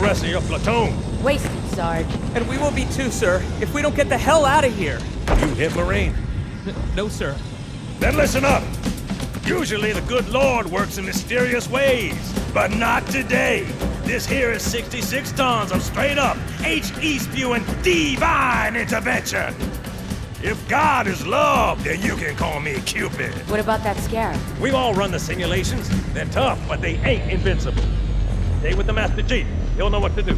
rest of your platoon. Wasted, Sarge. And we will be too, sir, if we don't get the hell out of here. You hit Marine? No, sir. Then listen up. Usually the good Lord works in mysterious ways, but not today. This here is 66 tons of straight up, H-E spewing divine intervention. If God is love, then you can call me Cupid. What about that scare? We've all run the simulations. They're tough, but they ain't invincible. Stay with the Master Chief. He'll know what to do.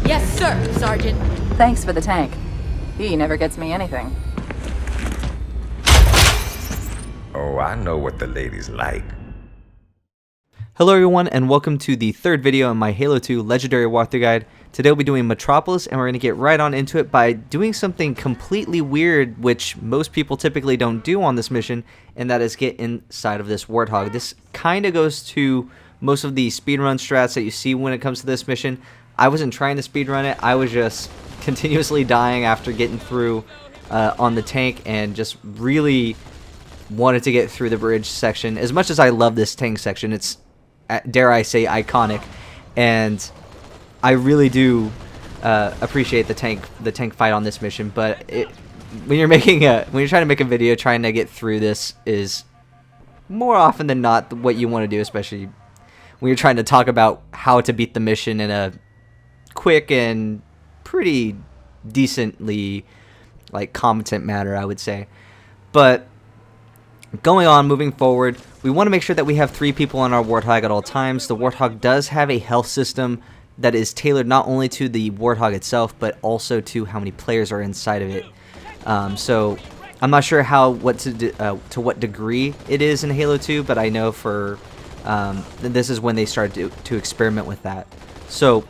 Yes, sir, Sergeant. Thanks for the tank. He never gets me anything. Oh, I know what the ladies like. Hello everyone, and welcome to the third video in my Halo 2 Legendary Walkthrough Guide. Today we'll be doing Metropolis, and we're going to get right on into it by doing something completely weird, which most people typically don't do on this mission, and that is get inside of this Warthog. This kind of goes to most of the speedrun strats that you see when it comes to this mission. I wasn't trying to speedrun it, I was just continuously dying after getting through on the tank, and just really wanted to get through the bridge section. As much as I love this tank section, it's, dare I say, iconic, and I really do appreciate the tank fight on this mission. But when you're trying to make a video, trying to get through this is more often than not what you want to do, especially when you're trying to talk about how to beat the mission in a quick and pretty decently competent manner, I would say. But moving forward, we want to make sure that we have 3 people on our Warthog at all times. The Warthog does have a health system that is tailored not only to the Warthog itself, but also to how many players are inside of it. So I'm not sure to what degree it is in Halo 2, but I know for this is when they started to experiment with that. So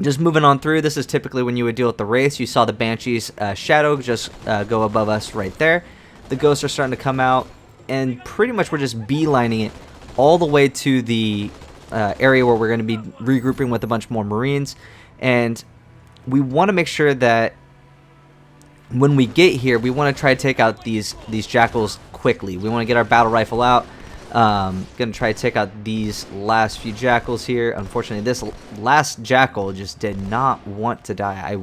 just moving on through, this is typically when you would deal with the Wraiths. You saw the Banshee's shadow just go above us right there. The ghosts are starting to come out, and pretty much we're just beelining it all the way to the area where we're going to be regrouping with a bunch more Marines. And we want to make sure that when we get here, we want to try to take out these jackals quickly. We want to get our battle rifle out. Going to try to take out these last few jackals here. Unfortunately, this last jackal just did not want to die.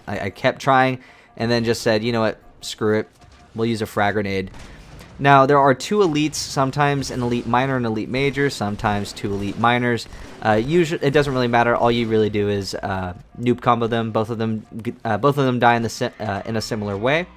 I kept trying, and then just said, you know what, screw it. We'll use a frag grenade. Now, there are 2 elites, sometimes an elite minor and elite major, sometimes 2 elite minors. Usually, it doesn't really matter. All you really do is noob combo them. Both of them die in a similar way.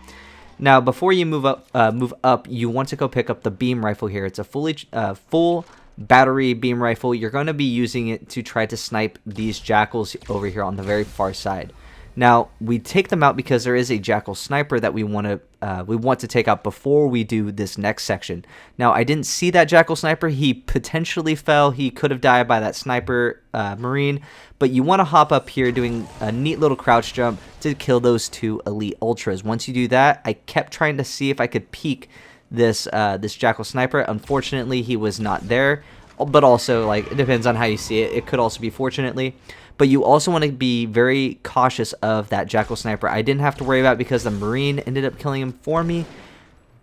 Now, before you move up, you want to go pick up the beam rifle here. It's a full battery beam rifle. You're going to be using it to try to snipe these jackals over here on the very far side. Now, we take them out because there is a jackal sniper that we want to take out before we do this next section. Now, I didn't see that jackal sniper. He potentially fell. He could have died by that sniper Marine. But you want to hop up here doing a neat little crouch jump to kill those 2 elite ultras. Once you do that, I kept trying to see if I could peek this jackal sniper. Unfortunately, he was not there. But also, it depends on how you see it. It could also be fortunately. But you also want to be very cautious of that jackal sniper. I didn't have to worry about it because the Marine ended up killing him for me,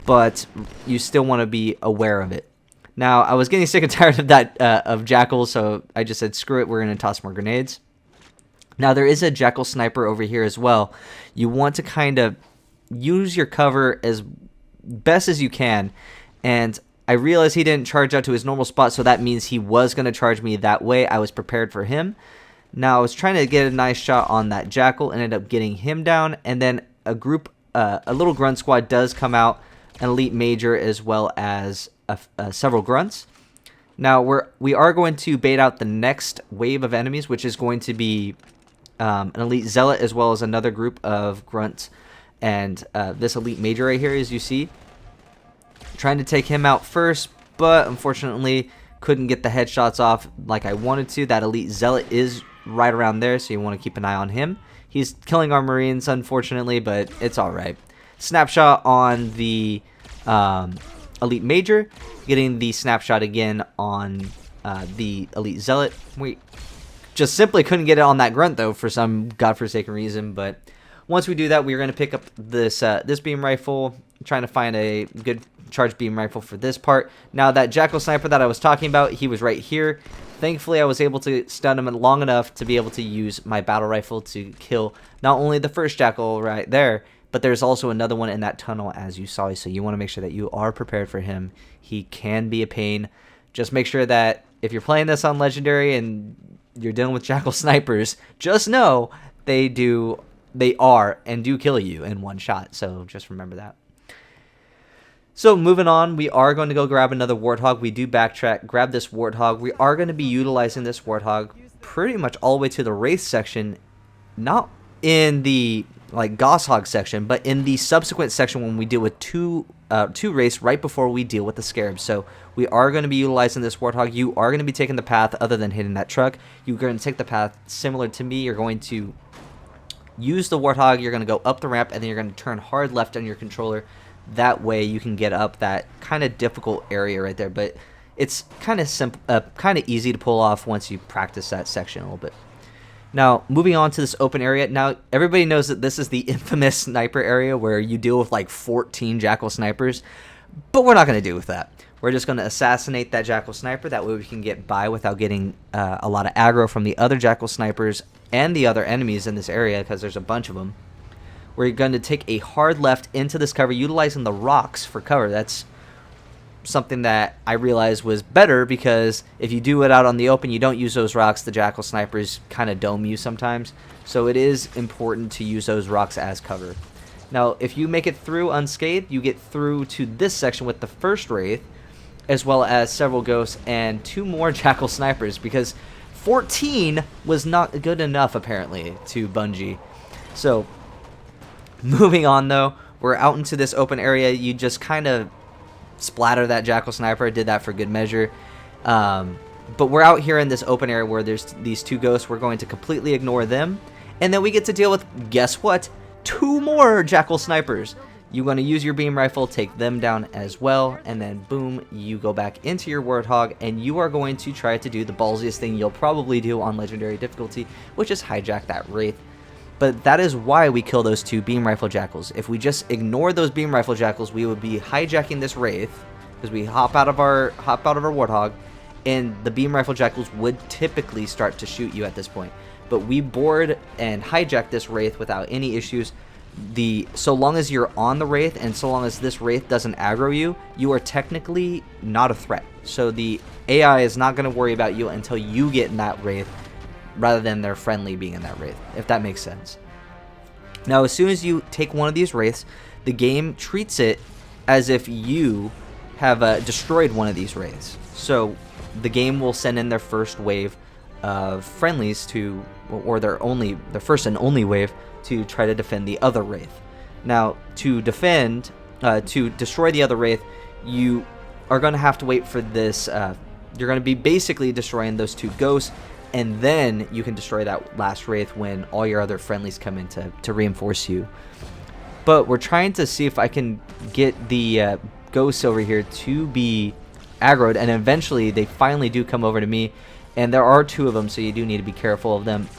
but you still want to be aware of it. Now, I was getting sick and tired of that of jackals, so I just said, screw it, we're going to toss more grenades. Now, there is a jackal sniper over here as well. You want to kind of use your cover as best as you can, and I realized he didn't charge out to his normal spot, so that means he was going to charge me that way. I was prepared for him. Now, I was trying to get a nice shot on that jackal, ended up getting him down, and then a little grunt squad does come out, an elite major as well as several grunts. Now, we are going to bait out the next wave of enemies, which is going to be an elite zealot as well as another group of grunts, and this elite major right here, as you see. Trying to take him out first, but unfortunately couldn't get the headshots off like I wanted to. That elite zealot is right around there, so you want to keep an eye on him. He's killing our Marines, unfortunately, but it's alright. Snapshot on the elite major, getting the snapshot again on the elite zealot. We just simply couldn't get it on that grunt though for some godforsaken reason, but once we do that, we're going to pick up this beam rifle trying to find a good charged beam rifle for this part. Now, that Jackal Sniper that I was talking about, he was right here. Thankfully, I was able to stun him long enough to be able to use my battle rifle to kill not only the first Jackal right there, but there's also another one in that tunnel, as you saw. So you want to make sure that you are prepared for him. He can be a pain. Just make sure that if you're playing this on Legendary and you're dealing with Jackal Snipers, just know they are and do kill you in one shot. So just remember that. So moving on, we are going to go grab another Warthog. We do backtrack, grab this Warthog. We are going to be utilizing this Warthog pretty much all the way to the Wraith section, not in the like Goshawk section, but in the subsequent section when we deal with two Wraiths right before we deal with the Scarab. So we are going to be utilizing this Warthog. You are going to be taking the path other than hitting that truck. You're going to take the path similar to me. You're going to use the Warthog. You're going to go up the ramp, and then you're going to turn hard left on your controller. That way you can get up that kind of difficult area right there, but it's kind of simple, kind of easy to pull off once you practice that section a little bit. Now, moving on to this open area. Now, everybody knows that this is the infamous sniper area where you deal with like 14 Jackal Snipers, but we're not going to deal with that. We're just going to assassinate that Jackal Sniper. That way we can get by without getting a lot of aggro from the other Jackal Snipers and the other enemies in this area, because there's a bunch of them. We're going to take a hard left into this cover, utilizing the rocks for cover. That's something that I realized was better, because if you do it out on the open, you don't use those rocks. The Jackal Snipers kind of dome you sometimes. So it is important to use those rocks as cover. Now, if you make it through unscathed, you get through to this section with the first Wraith, as well as several Ghosts and 2 more Jackal Snipers, because 14 was not good enough, apparently, to Bungie. So moving on, though, we're out into this open area. You just kind of splatter that Jackal Sniper. I did that for good measure. But we're out here in this open area where there's these 2 Ghosts. We're going to completely ignore them. And then we get to deal with, guess what? 2 more Jackal Snipers. You're going to use your beam rifle, take them down as well, and then boom, you go back into your Warthog, and you are going to try to do the ballsiest thing you'll probably do on Legendary difficulty, which is hijack that Wraith. But that is why we kill those 2 beam rifle Jackals. If we just ignore those beam rifle Jackals, we would be hijacking this Wraith, because we hop out of our Warthog, and the beam rifle Jackals would typically start to shoot you at this point. But we board and hijack this Wraith without any issues. So long as you're on the Wraith, and so long as this Wraith doesn't aggro you, you are technically not a threat. So the AI is not going to worry about you until you get in that Wraith, rather than their friendly being in that Wraith, if that makes sense. Now, as soon as you take one of these Wraiths, the game treats it as if you have destroyed one of these Wraiths. So the game will send in their first wave of friendlies to, or their first and only wave, to try to defend the other Wraith. Now, to destroy the other Wraith, you are going to have to wait for this. You're going to be basically destroying those 2 Ghosts, and then you can destroy that last Wraith when all your other friendlies come in to reinforce you. But we're trying to see if I can get the Ghosts over here to be aggroed, and eventually they finally do come over to me, and there are 2 of them, so you do need to be careful of them.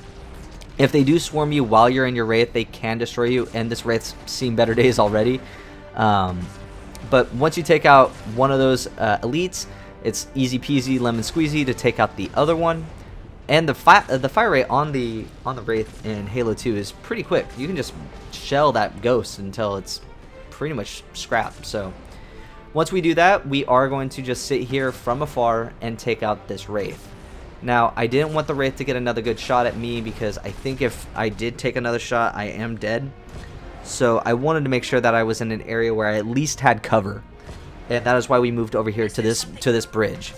If they do swarm you while you're in your Wraith, they can destroy you, and this Wraith's seen better days already. But once you take out one of those elites, it's easy peasy lemon squeezy to take out the other one. And the fire rate on the Wraith in Halo 2 is pretty quick. You can just shell that Ghost until it's pretty much scrapped. So once we do that, we are going to just sit here from afar and take out this Wraith. Now, I didn't want the Wraith to get another good shot at me, because I think if I did take another shot, I am dead. So I wanted to make sure that I was in an area where I at least had cover. And that is why we moved over here to this bridge.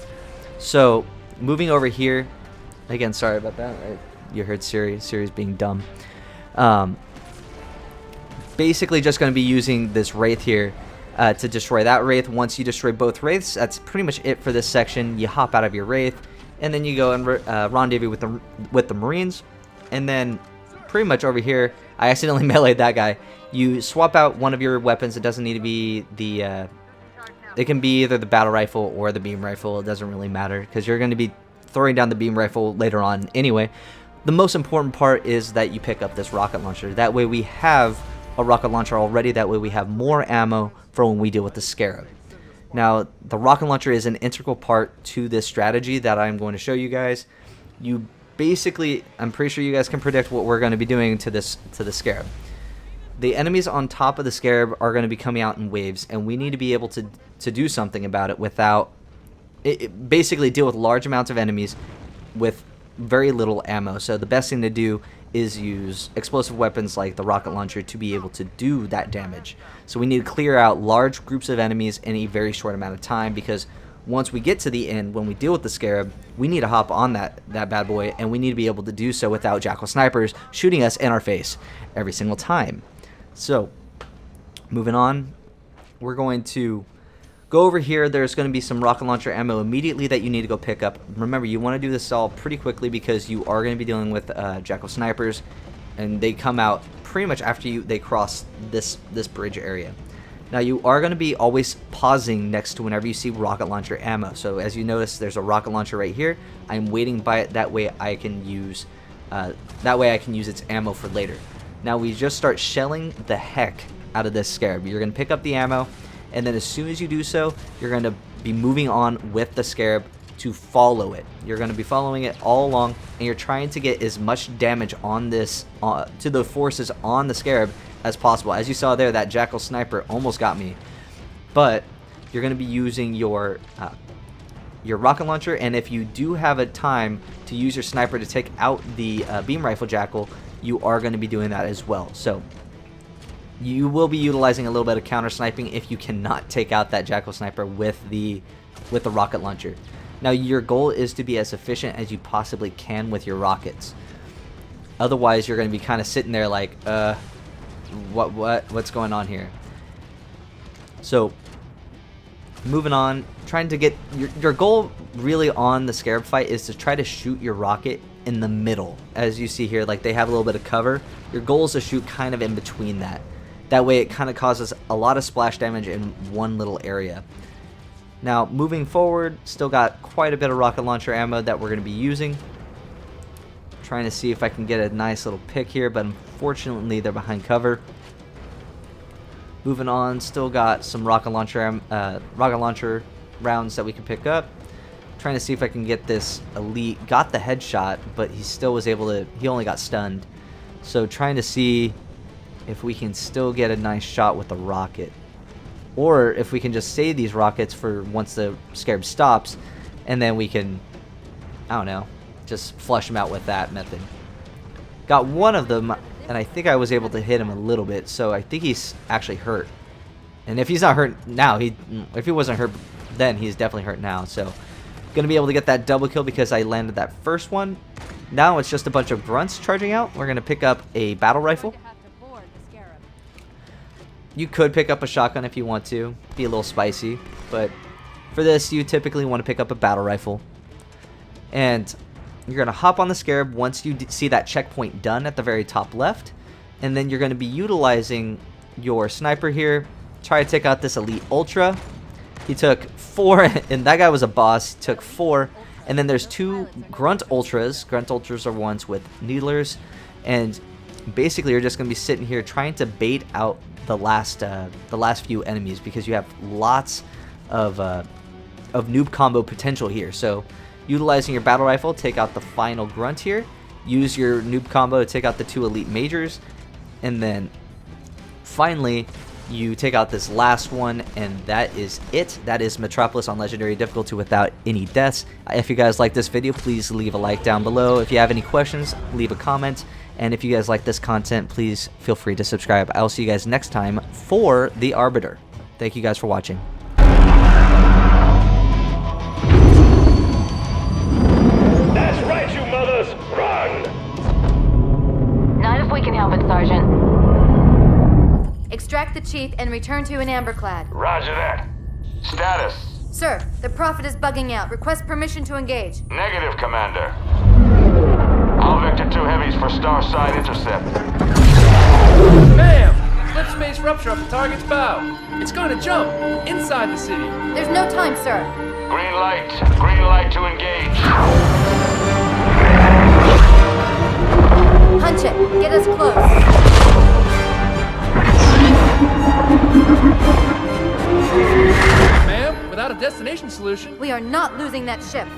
So moving over here, again, sorry about that. You heard Siri's being dumb. Basically just going to be using this Wraith here to destroy that Wraith. Once you destroy both Wraiths, that's pretty much it for this section. You hop out of your Wraith, and then you go and rendezvous with the Marines. And then pretty much over here, I accidentally meleeed that guy. You swap out one of your weapons. It doesn't need to be the it can be either the battle rifle or the beam rifle. It doesn't really matter, because you're going to be throwing down the beam rifle later on anyway. The most important part is that you pick up this rocket launcher. That way we have a rocket launcher already. That way we have more ammo for when we deal with the Scarab. Now, the rocket launcher is an integral part to this strategy that I'm going to show you guys. You basically, I'm pretty sure you guys can predict what we're going to be doing to the Scarab. The enemies on top of the Scarab are going to be coming out in waves, and we need to be able to do something about it without basically deal with large amounts of enemies with very little ammo. So the best thing to do is use explosive weapons like the rocket launcher to be able to do that damage. So we need to clear out large groups of enemies in a very short amount of time, because once we get to the end, when we deal with the Scarab, we need to hop on that bad boy, and we need to be able to do so without Jackal snipers shooting us in our face every single time. So, moving on, we're going to go over here. There's going to be some rocket launcher ammo immediately that you need to go pick up. Remember, you want to do this all pretty quickly because you are going to be dealing with Jackal snipers, and they come out pretty much after they cross this bridge area. Now, you are going to be always pausing next to whenever you see rocket launcher ammo. So as you notice, there's a rocket launcher right here. I'm waiting by it. That way I can use its ammo for later. Now we just start shelling the heck out of this Scarab. You're going to pick up the ammo, and then as soon as you do so, you're going to be moving on with the Scarab to follow it. You're going to be following it all along, and you're trying to get as much damage on this to the forces on the Scarab as possible. As you saw there, that Jackal sniper almost got me, but you're going to be using your rocket launcher, and if you do have a time to use your sniper to take out the beam rifle Jackal, you are going to be doing that as well. So you will be utilizing a little bit of counter sniping if you cannot take out that Jackal sniper with the rocket launcher. Now your goal is to be as efficient as you possibly can with your rockets. Otherwise, you're going to be kind of sitting there like, what's going on here? So moving on, trying to get your goal really on the Scarab fight is to try to shoot your rocket in the middle. As you see here, like they have a little bit of cover. Your goal is to shoot kind of in between that. That way it kind of causes a lot of splash damage in one little area. Now moving forward, still got quite a bit of rocket launcher ammo that we're going to be using. Trying to see if I can get a nice little pick here, but unfortunately they're behind cover. Moving on, still got some rocket launcher rounds that we can pick up. Trying to see if I can get this elite. Got the headshot, but he still was able to, he only got stunned. So trying to see if we can still get a nice shot with the rocket, or if we can just save these rockets for once the Scarab stops, and then we can, I don't know, just flush him out with that method. Got one of them, and I think I was able to hit him a little bit, so I think he's actually hurt. And if he's not hurt now, if he wasn't hurt then, he's definitely hurt now. So gonna be able to get that double kill because I landed that first one. Now it's just a bunch of grunts charging out. We're gonna pick up a battle rifle. You could pick up a shotgun if you want to, be a little spicy, but for this you typically want to pick up a battle rifle. And you're going to hop on the Scarab once you see that checkpoint done at the very top left, and then you're going to be utilizing your sniper here. Try to take out this Elite Ultra. He took 4, and that guy was a boss. He took 4, and then there's 2 Grunt Ultras. Grunt Ultras are ones with needlers, and basically you're just going to be sitting here trying to bait out the last few enemies, because you have lots of noob combo potential here. So utilizing your battle rifle, take out the final grunt here, use your noob combo to take out the 2 elite majors, and then finally you take out this last one, and that is it. That is Metropolis on legendary difficulty without any deaths. If you guys like this video, please leave a like down below. If you have any questions, leave a comment. And if you guys like this content, please feel free to subscribe. I'll see you guys next time for The Arbiter. Thank you guys for watching. That's right, you mothers! Run! Not if we can help it, Sergeant. Extract the chief and return to an amberclad. Roger that. Status. Sir, the Prophet is bugging out. Request permission to engage. Negative, Commander. All Vector 2 heavies for star side intercept. Bam! Slip space rupture off the target's bow. It's going to jump inside the city. There's no time, sir. Green light. Green light to engage. Punch it. Get us close. Ma'am, without a destination solution. We are not losing that ship.